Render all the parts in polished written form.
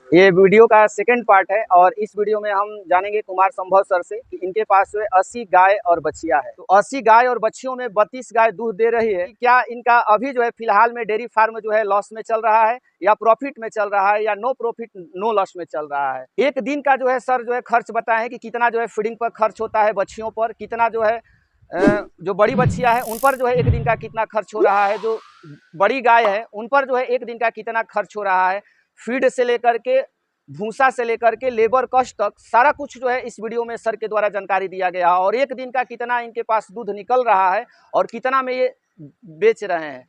ये वीडियो का second part है और इस वीडियो में हम जानेंगे कुमार संभव सर से कि इनके पास जो है 80 गाय और बछिया है। तो 80 गाय और बच्चियों में 32 गाय दूध दे रही है। क्या इनका अभी जो है फिलहाल में डेयरी फार्म जो है लॉस में चल रहा है या प्रॉफिट में चल रहा है या नो प्रॉफिट नो लॉस में चल रहा है। एक दिन का जो है सर जो है खर्च बताए कि कितना जो है फीडिंग पर खर्च होता है, बच्चियों पर कितना जो है जो बड़ी बच्चियां हैं उन पर जो है एक दिन का कितना खर्च हो रहा है, जो बड़ी गाय है उन पर जो है एक दिन का कितना खर्च हो रहा है, फीड से लेकर के भूसा से लेकर के लेबर कॉस्ट तक सारा कुछ जो है इस वीडियो में सर के द्वारा जानकारी दिया गया है। और एक दिन का कितना इनके पास दूध निकल रहा है और कितना में ये बेच रहे हैं,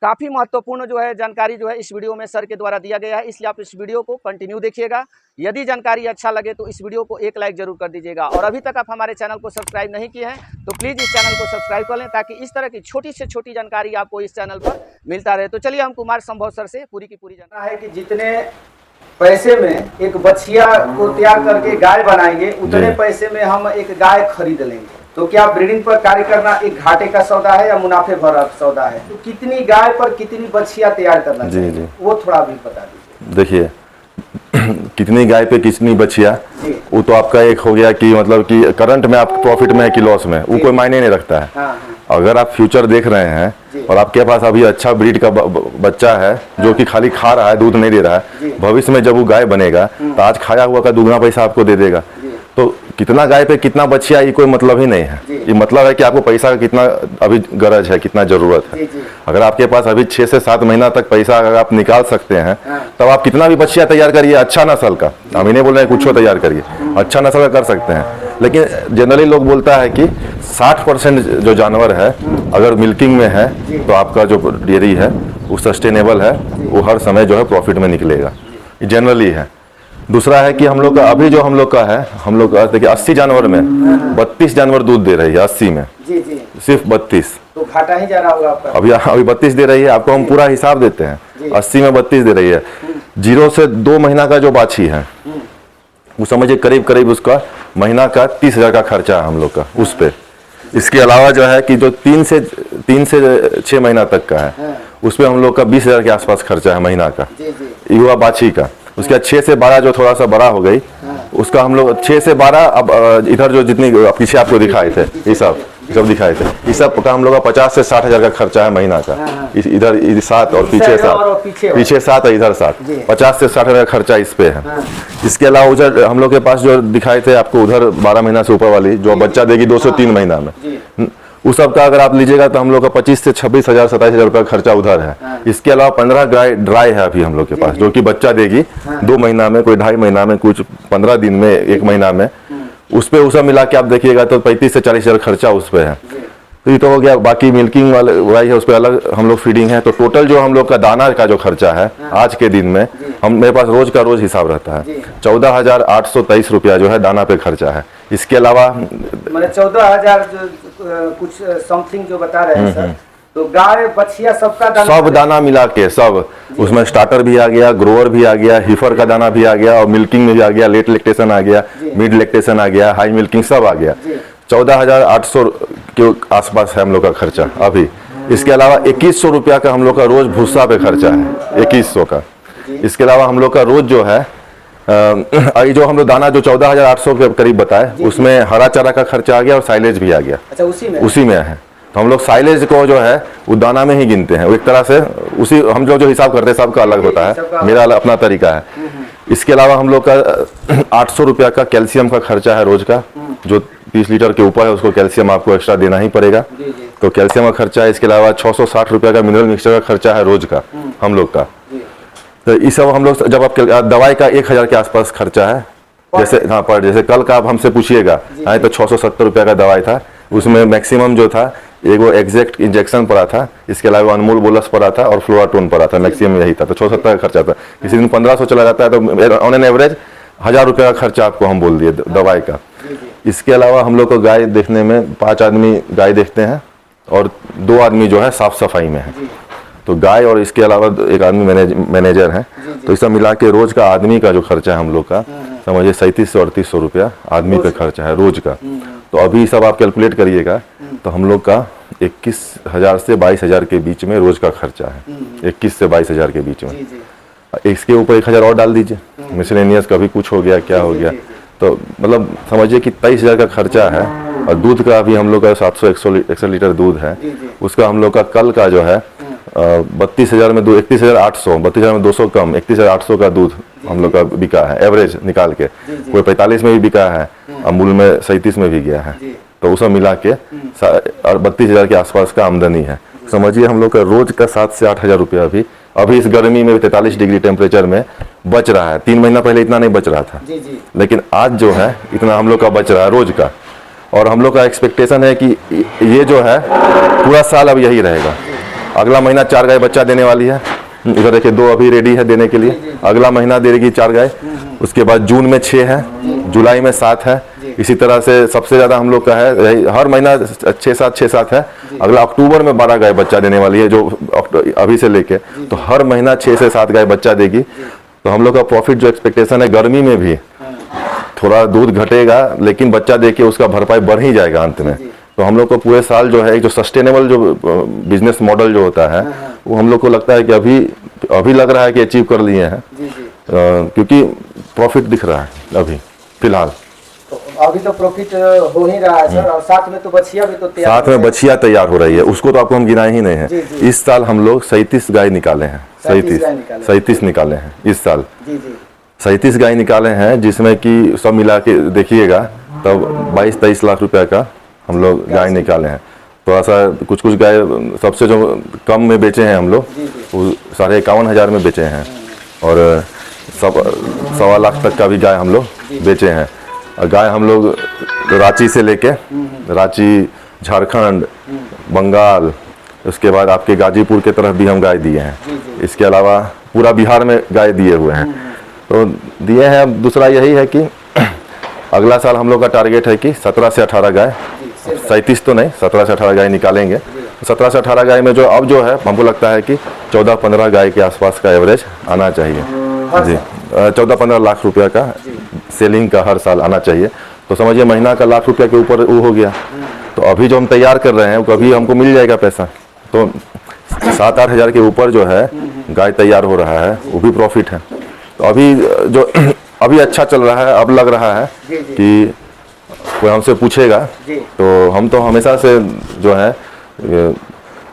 काफ़ी महत्वपूर्ण जो है जानकारी जो है इस वीडियो में सर के द्वारा दिया गया है। इसलिए आप इस वीडियो को कंटिन्यू देखिएगा। यदि जानकारी अच्छा लगे तो इस वीडियो को एक लाइक जरूर कर dीजिएगा और अभी तक आप हमारे चैनल को सब्सक्राइब नहीं किए हैं तो प्लीज़ इस चैनल को सब्सक्राइब कर लें ताकि इस तरह की छोटी से छोटी जानकारी आपको इस चैनल पर मिलता रहे। तो चलिए हम कुमार संभव सर से पूरी की पूरी जानकारी है कि जितने पैसे में एक बछिया को तैयार करके गाय बनाएंगे उतने पैसे में हम एक गाय खरीद लेंगे। तो क्या ब्रीडिंग पर कार्य करना एक घाटे का सौदा है या मुनाफे भरा सौदा है? तो कितनी गाय पर कितनी बछिया तैयार करना चाहिए वो थोड़ा भी बता दीजिए। देखिए कितनी गाय पे कितनी बछिया, वो तो आपका एक हो गया कि मतलब कि करंट में आप प्रॉफिट में है कि लॉस में, वो कोई मायने नहीं रखता है। हाँ, हाँ। अगर आप फ्यूचर देख रहे हैं और आपके पास अभी अच्छा ब्रीड का बच्चा है जो कि खाली खा रहा है, दूध नहीं दे रहा है, भविष्य में जब वो गाय बनेगा तो आज खाया हुआ का दुगना पैसा आपको दे देगा। तो कितना गाय पे कितना बच्चिया ये कोई मतलब ही नहीं है। ये मतलब है कि आपको पैसा का कितना अभी गरज है, कितना जरूरत है। अगर आपके पास अभी 6 से 7 महीना तक पैसा अगर आप निकाल सकते हैं तब आप कितना भी बच्चिया तैयार करिए, अच्छा नस्ल का, हम इन्हें बोल रहे हैं कुछ तैयार करिए, अच्छा नस्ल का कर सकते हैं। लेकिन जनरली लोग बोलता है कि 60% जो जानवर है अगर मिल्किंग में है तो आपका जो डेयरी है वो सस्टेनेबल है, वो हर समय जो है प्रॉफिट में निकलेगा, जनरली है। दूसरा है कि हम लोग का अभी जो हम लोग का है, हम लोग का देखिए 80 जानवर में 32 जानवर दूध दे रही है, 80 में सिर्फ 32, तो घाटा ही जा रहा होगा आपका। अभी 32 दे रही है, आपको हम पूरा हिसाब देते हैं, 80 में 32 दे रही है। 0 से 2 महीना का जो बाछी है वो समझिए करीब करीब उसका महीना का 30,000 का खर्चा है हम लोग का उस पे। इसके अलावा जो है कि जो 3 से 6 महीना तक का है उस पर हम लोग का 20,000 के आसपास खर्चा है महीना का, युवा बाछी का। उसके बाद 6 से 12 जो थोड़ा सा बड़ा हो गई उसका हम लोग 6 से 12, अब इधर जो जितनी पीछे आपको दिखाए थे ये सब दिखाए थे, इस सब का हम लोग का 50 से 60,000 का खर्चा है महीना का। इधर 7 और पीछे 7 और इधर 7, 50 से 60,000 का खर्चा इस पे है। इसके अलावा उधर हम लोग के पास जो दिखाए थे आपको उधर 12 महीना से ऊपर वाली जो बच्चा देगी 2 से 3 महीना में, उस सब का अगर आप लीजिएगा तो हम लोग का 25 से 26,000 27,000 रुपये का खर्चा उधर है। इसके अलावा 15 गाय ड्राई है अभी हम लोग के पास जो कि बच्चा देगी 2 महीना में, कोई 2.5 महीना में, कुछ 15 दिन में, 1 महीना में। उस पे उस मिला के आप देखिएगा तो 35 से 40,000 खर्चा उस पे है। तो ये तो हो गया। बाकी मिल्किंग वाले वाई है उस पर अलग हम लोग फीडिंग है। तो टोटल जो हम लोग का दाना का जो खर्चा है आज के दिन में मेरे पास रोज का रोज हिसाब रहता है, 14,823 रुपया जो है दाना पे खर्चा है। इसके अलावा मैंने 14,000 कुछ समथिंग जो बता रहे हैं सर, तो गाय बछिया सबका दाना, सब दाना मिला के सब, उसमें स्टार्टर भी आ गया, ग्रोअर भी आ गया, हीफर का दाना भी आ गया और मिल्किंग में भी आ गया, लेट लैक्टेशन आ गया, मिड लैक्टेशन आ गया, हाई मिल्किंग सब आ गया। 14,800 के आसपास है हम लोग का खर्चा अभी। इसके अलावा 2100 रुपया का हम लोग का रोज भूसा पे खर्चा है, 2100 का। इसके अलावा हम लोग का रोज जो है जो हम लोग दाना जो 14,800 के करीब बताए उसमें हरा चारा का खर्चा आ गया और साइलेज भी आ गया। अच्छा, उसी में है। तो हम लोग साइलेज को जो है वो दाना में ही गिनते हैं, वो एक तरह से उसी हम लोग जो हिसाब करते हैं सबका अलग होता है, मेरा अपना तरीका है। इसके अलावा हम लोग का 800 रुपया का कैल्शियम का खर्चा है रोज का, जो 30 लीटर के ऊपर है उसको कैल्शियम आपको एक्स्ट्रा देना ही पड़ेगा, तो कैल्शियम का खर्चा है। इसके अलावा 660 रुपया का मिनरल मिक्सचर का खर्चा है रोज का हम लोग का। तो ये सब हम लोग जब आप दवाई का 1,000 के आसपास खर्चा है, जैसे हाँ पर जैसे कल का आप हमसे पूछिएगा तो 670 रुपया का दवाई था, उसमें मैक्सिमम जो था एक वो एग्जैक्ट इंजेक्शन पड़ा था, इसके अलावा अनमोल बोलस पड़ा था और फ्लोराटोन पड़ा था, मैक्सिमम यही था। तो 670 का खर्चा था। किसी दिन 1500 चला जाता है तो ऑन एन एवरेज 1,000 रुपये का खर्चा आपको हम बोल दिए दवाई का। इसके अलावा हम लोग को गाय देखने में 5 आदमी गाय देखते हैं और 2 आदमी जो है साफ सफाई में है, तो गाय और इसके अलावा 1 आदमी मैनेजर है। तो इसे मिला के रोज का आदमी का जो खर्चा है हम लोग का समझिए 3700 से 3800 रुपया आदमी पे खर्चा है रोज का। तो अभी सब आप कैलकुलेट करिएगा तो हम लोग का 21,000 से 22,000 के बीच में रोज का खर्चा है, 21 से 22,000 के बीच में। इसके ऊपर 1,000 और डाल दीजिए, मिसलेनियस कभी कुछ हो गया, क्या हो गया, तो मतलब समझिए कि 23,000 का खर्चा है। और दूध का अभी हम लोग का 700-100 लीटर दूध है, उसका हम लोग का कल का जो है 32,000 में 31,800, 32,000 में 200 कम 31,800 का दूध हम लोग का बिका है, एवरेज निकाल के। कोई 45 में भी बिका है, अमूल में 37 में भी गया है, तो वो सब मिला के और 32,000 के आसपास का आमदनी है। समझिए हम लोग का रोज का 7 से 8,000 रुपया अभी इस गर्मी में 43 डिग्री टेम्परेचर में बच रहा है। 3 महीना पहले इतना नहीं बच रहा था, लेकिन आज जो है इतना हम लोग का बच रहा है रोज का। और हम लोग का एक्सपेक्टेशन है कि ये जो है पूरा साल अब यही रहेगा। अगला महीना 4 गाय बच्चा देने वाली है, इधर देखिए 2 अभी रेडी है देने के लिए, अगला महीना देगी 4 गाय। उसके बाद जून में 6 है, जुलाई में 7 है, इसी तरह से सबसे ज़्यादा हम लोग का है हर महीना 6-7 है। अगला अक्टूबर में 12 गाय बच्चा देने वाली है, जो अभी से लेके, तो हर महीना 6 से 7 गाय बच्चा देगी। तो हम लोग का प्रॉफिट जो एक्सपेक्टेशन है, गर्मी में भी थोड़ा दूध घटेगा लेकिन बच्चा देके उसका भरपाई बढ़ ही जाएगा अंत में। तो हम लोग को पूरे साल जो है जो सस्टेनेबल जो बिजनेस मॉडल जो होता है वो हम लोग को लगता है कि अभी लग रहा है कि अचीव कर लिए हैं, क्योंकि प्रॉफिट दिख रहा है अभी फिलहाल। तो अभी तो प्रॉफिट हो ही रहा है सर, और साथ में तो बछिया भी तो तैयार, साथ में बछिया तैयार हो रही है, उसको तो आपको हम गिनाए ही नहीं है। इस साल हम लोग 37 गाय निकाले हैं, 37 निकाले हैं इस साल। 37 गाय निकाले हैं, जिसमें कि सब मिला के देखिएगा तब 22-23 लाख रुपया का हम लोग गाय निकाले हैं। थोड़ा सा कुछ गाय सबसे जो कम में बेचे हैं हम लोग, वो 51,500 में बेचे हैं, और 1.25 लाख तक का भी गाय हम लोग बेचे हैं। और गाय हम लोग रांची से लेके, रांची, झारखंड, बंगाल, उसके बाद आपके गाजीपुर के तरफ भी हम गाय दिए हैं। इसके अलावा पूरा बिहार में गाय दिए हुए हैं, तो दिए हैं। अब दूसरा यही है कि अगला साल हम लोग का टारगेट है कि 17 से 18 गाय, 37 तो नहीं, 17 से 18 गाय निकालेंगे। 17 से 18 गाय में जो अब जो है हमको लगता है कि 14-15 गाय के आसपास का एवरेज आना चाहिए जी। 14-15 लाख रुपया का सेलिंग का हर साल आना चाहिए। तो समझिए महीना का 1 लाख रुपया के ऊपर वो हो गया। तो अभी जो हम तैयार कर रहे हैं वो कभी हमको मिल जाएगा पैसा, तो 7-8 हज़ार के ऊपर जो है गाय तैयार हो रहा है, वो भी प्रॉफिट है। तो अभी जो अभी अच्छा चल रहा है, अब लग रहा है कि कोई हमसे पूछेगा तो हम तो हमेशा से जो है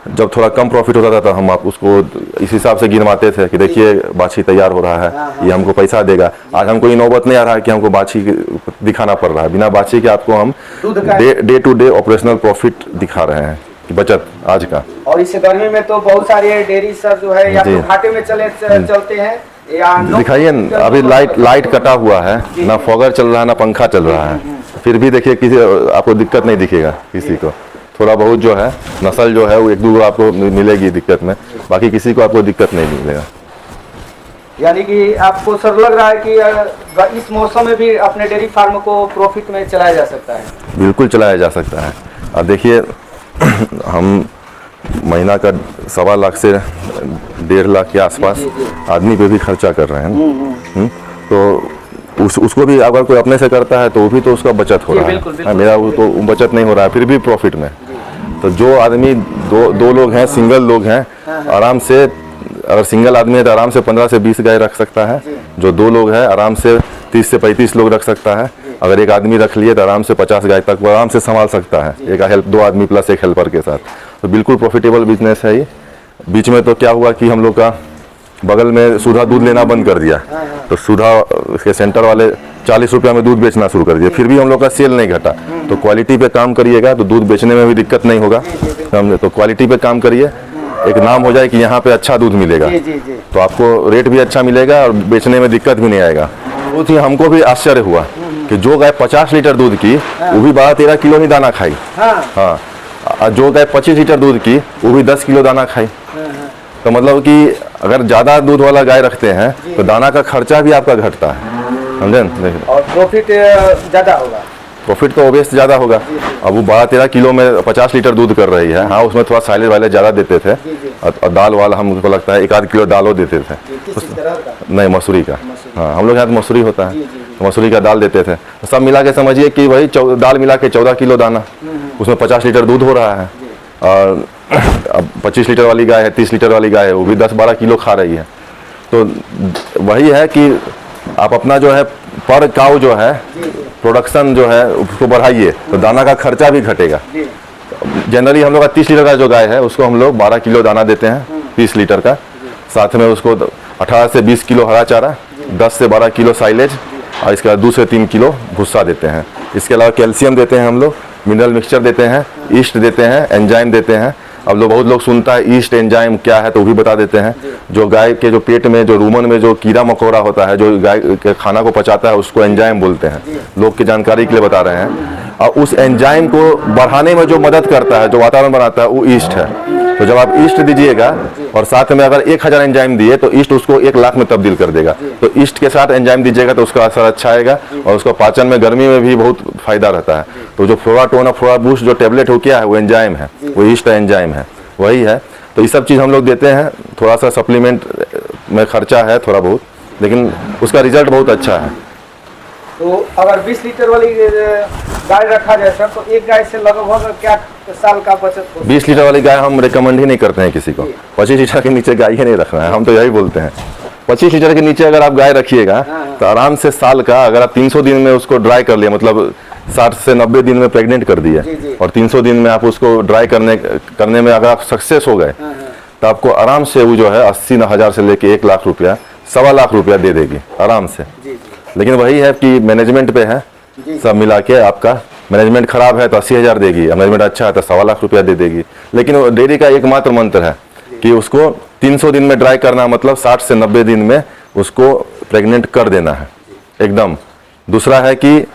जब थोड़ा कम प्रॉफिट होता था तो हम आप उसको इस हिसाब से गिनवाते थे कि देखिए बाछी तैयार हो रहा है, ये हमको पैसा देगा। आज हमको ये नौबत नहीं आ रहा है कि हमको बाछी दिखाना पड़ रहा है, बिना बाछी के आपको हम day to day operational profit दिखा रहे हैं कि बचत आज का। और इस गर्मी में तो बहुत सारे डेयरी सर जो है या तो घाटे में चलते हैं या दिखाइए। अभी लाइट कटा हुआ है, ना फॉगर चल रहा है ना पंखा चल रहा है, फिर भी देखिए किसी आपको दिक्कत नहीं दिखेगा किसी को। थोड़ा बहुत जो है नस्ल जो है वो 1-2 आपको मिलेगी दिक्कत में, बाकी किसी को आपको दिक्कत नहीं मिलेगा। यानी कि आपको सर लग रहा है कि इस मौसम में भी अपने डेयरी फार्म को प्रॉफिट में चलाया जा सकता है? बिल्कुल चलाया जा सकता है। अब देखिए हम महीना का 1.25 लाख से 1.5 लाख के आसपास आदमी पे भी खर्चा कर रहे हैं, तो उसको भी अगर कोई अपने से करता है तो वो भी तो उसका बचत हो रहा है। मेरा वो तो बचत नहीं हो रहा है, फिर भी प्रॉफिट में। तो जो आदमी दो लोग हैं, सिंगल लोग हैं, आराम से, अगर सिंगल आदमी है तो आराम से 15 से 20 गाय रख सकता है। जो 2 लोग हैं आराम से 30 से 35 लोग रख सकता है। अगर एक आदमी रख लिए तो आराम से 50 गाय तक वो आराम से संभाल सकता है, एक 2 आदमी प्लस एक हेल्पर के साथ। तो बिल्कुल प्रॉफिटेबल बिजनेस है ये। बीच में तो क्या हुआ कि हम लोग का बगल में सुधा दूध लेना बंद कर दिया, तो सुधा के सेंटर वाले 40 रुपया में दूध बेचना शुरू कर दिया, फिर भी हम लोग का सेल नहीं घटा। तो क्वालिटी पे काम करिएगा तो दूध बेचने में भी दिक्कत नहीं होगा, समझे। तो क्वालिटी पे काम करिए, एक नाम हो जाए कि यहाँ पे अच्छा दूध मिलेगा, तो आपको रेट भी अच्छा मिलेगा और बेचने में दिक्कत भी नहीं आएगा। बहुत ही हमको भी आश्चर्य हुआ कि जो गाय 50 लीटर दूध की वो भी 12-13 किलो ही दाना खाई, हाँ, जो गाय 25 लीटर दूध की वो भी 10 किलो दाना खाई। तो मतलब कि अगर ज़्यादा दूध वाला गाय रखते हैं तो दाना का खर्चा भी आपका घटता है, समझे। और प्रॉफिट ज़्यादा होगा, प्रॉफिट तो ऑब्वियस ज़्यादा होगा। अब वो 12-13 किलो में 50 लीटर दूध कर रही है, हाँ, उसमें थोड़ा साइलेज वाले ज़्यादा देते थे, और दाल वाला हमको लगता है 1-8 किलो दालों देते थे। नहीं, मसूरी का, हाँ, हम लोग यहाँ तो मसूरी होता है, तो मसूरी का दाल देते थे। सब मिला के समझिए कि वही दाल मिला के 14 किलो दाना, उसमें 50 लीटर दूध हो रहा है। और अब 25 लीटर वाली गाय है, 30 लीटर वाली गाय है, वो भी 10-12 किलो खा रही है। तो वही है कि आप अपना जो है पर काउ जो है प्रोडक्शन जो है उसको बढ़ाइए तो दाना का खर्चा भी घटेगा। जनरली हम लोग का 30 लीटर का जो गाय है उसको हम लोग 12 किलो दाना देते हैं 30 लीटर का, साथ में उसको 18 से 20 किलो हरा चारा, 10 से 12 किलो साइलेज और इसके बाद 2 से 3 किलो भुस्सा देते हैं। इसके अलावा कैल्शियम देते हैं हम लोग, मिनरल मिक्सचर देते हैं, ईस्ट देते हैं, एंजाइम देते हैं। अब लोग बहुत लोग सुनता है ईस्ट एंजाइम क्या है तो वो भी बता देते हैं। जो गाय के जो पेट में जो रूमन में जो कीड़ा मकोड़ा होता है जो गाय के खाना को पचाता है उसको एंजाइम बोलते हैं, लोग की जानकारी के लिए बता रहे हैं। और उस एंजाइम को बढ़ाने में जो मदद करता है, जो वातावरण बनाता है वो ईस्ट है। तो जब आप ईस्ट दीजिएगा और साथ में अगर 1000 एंजाइम दिए तो ईस्ट उसको 1 लाख में तब्दील कर देगा। तो ईस्ट के साथ एंजाइम दीजिएगा तो उसका असर अच्छा आएगा और उसको पाचन में गर्मी में भी बहुत फायदा रहता है। तो जो फ्लोराटोन और फ्लोरा बूस्ट जो टेबलेट हो क्या है वो एंजाइम है, वो ईस्ट एंजाइम है, वही है। तो ये सब चीज़ हम लोग देते हैं। थोड़ा सा सप्लीमेंट में खर्चा है थोड़ा बहुत, लेकिन उसका रिजल्ट बहुत अच्छा है। तो अगर 20 लीटर वाली गाय रखा जाए सर तो एक गाय से लगभग क्या साल का बचत हो? 20 लीटर वाली गाय हम रिकमेंड ही नहीं करते हैं किसी को। 25 लीटर के नीचे गाय ही नहीं रखना है, हम तो यही बोलते हैं। 25 लीटर के नीचे अगर आप गाय रखिएगा तो आराम से साल का, अगर आप 300 दिन में उसको ड्राई कर लिए, मतलब 60 से 90 दिन में प्रेग्नेंट कर दिए और 300 दिन में आप उसको ड्राई करने में अगर आप सक्सेस हो गए तो आपको आराम से वो जो है 80,000 से लेके 1 लाख रुपया, 1.25 लाख रुपया दे देगी आराम से। लेकिन वही है कि मैनेजमेंट पे है सब मिला के। आपका मैनेजमेंट खराब है तो 80,000 देगी, मैनेजमेंट अच्छा है तो 1.25 लाख रुपया दे देगी। लेकिन डेयरी का एकमात्र मंत्र है कि उसको 300 दिन में ड्राई करना, मतलब 60 से 90 दिन में उसको प्रेग्नेंट कर देना है एकदम। दूसरा है कि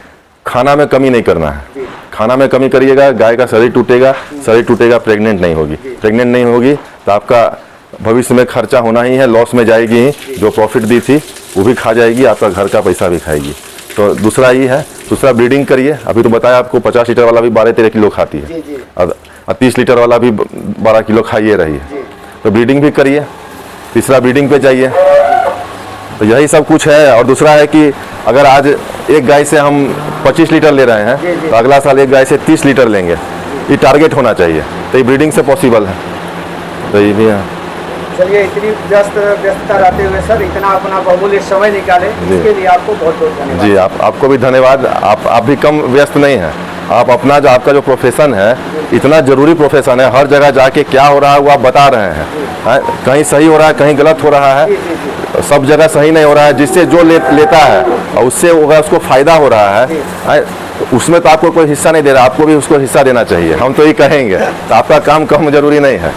खाना में कमी नहीं करना है। खाना में कमी करिएगा गाय का शरीर टूटेगा, प्रेग्नेंट नहीं होगी। प्रेग्नेंट नहीं होगी तो आपका भविष्य में खर्चा होना ही है, लॉस में जाएगी ही। जो प्रॉफिट दी थी वो भी खा जाएगी, आपका घर का पैसा भी खाएगी। तो दूसरा ये है। दूसरा ब्रीडिंग करिए। अभी तो बताया आपको 50 लीटर वाला भी 12-13 किलो खाती है और 30 लीटर वाला भी 12 किलो खाइए रही है। तो ब्रीडिंग भी करिए। तीसरा ब्रीडिंग पे जाइए। तो यही सब कुछ है। और दूसरा है कि अगर आज एक गाय से हम 25 लीटर ले रहे हैं तो अगला साल एक गाय से 30 लीटर लेंगे, ये टारगेट होना चाहिए। तो ये ब्रीडिंग से पॉसिबल है। तो ये भी है। चलिए, इतनी व्यस्तता रहते हुए सर इतना अपना बहुमूल्य समय निकाले, इसके लिए आपको बहुत बहुत धन्यवाद। जी, आपको भी धन्यवाद। आप भी कम व्यस्त नहीं हैं। आप अपना जो आपका जो प्रोफेशन है, इतना जरूरी प्रोफेशन है, हर जगह जाके क्या हो रहा है वो आप बता रहे हैं। कहीं सही हो रहा है, कहीं गलत हो रहा है, सब जगह सही नहीं हो रहा है। जिससे जो लेता है और उससे अगर उसको फायदा हो रहा है उसमें तो आपको कोई हिस्सा नहीं दे रहा, आपको भी उसको हिस्सा देना चाहिए। हम तो ये कहेंगे। तो आपका काम कम जरूरी नहीं है।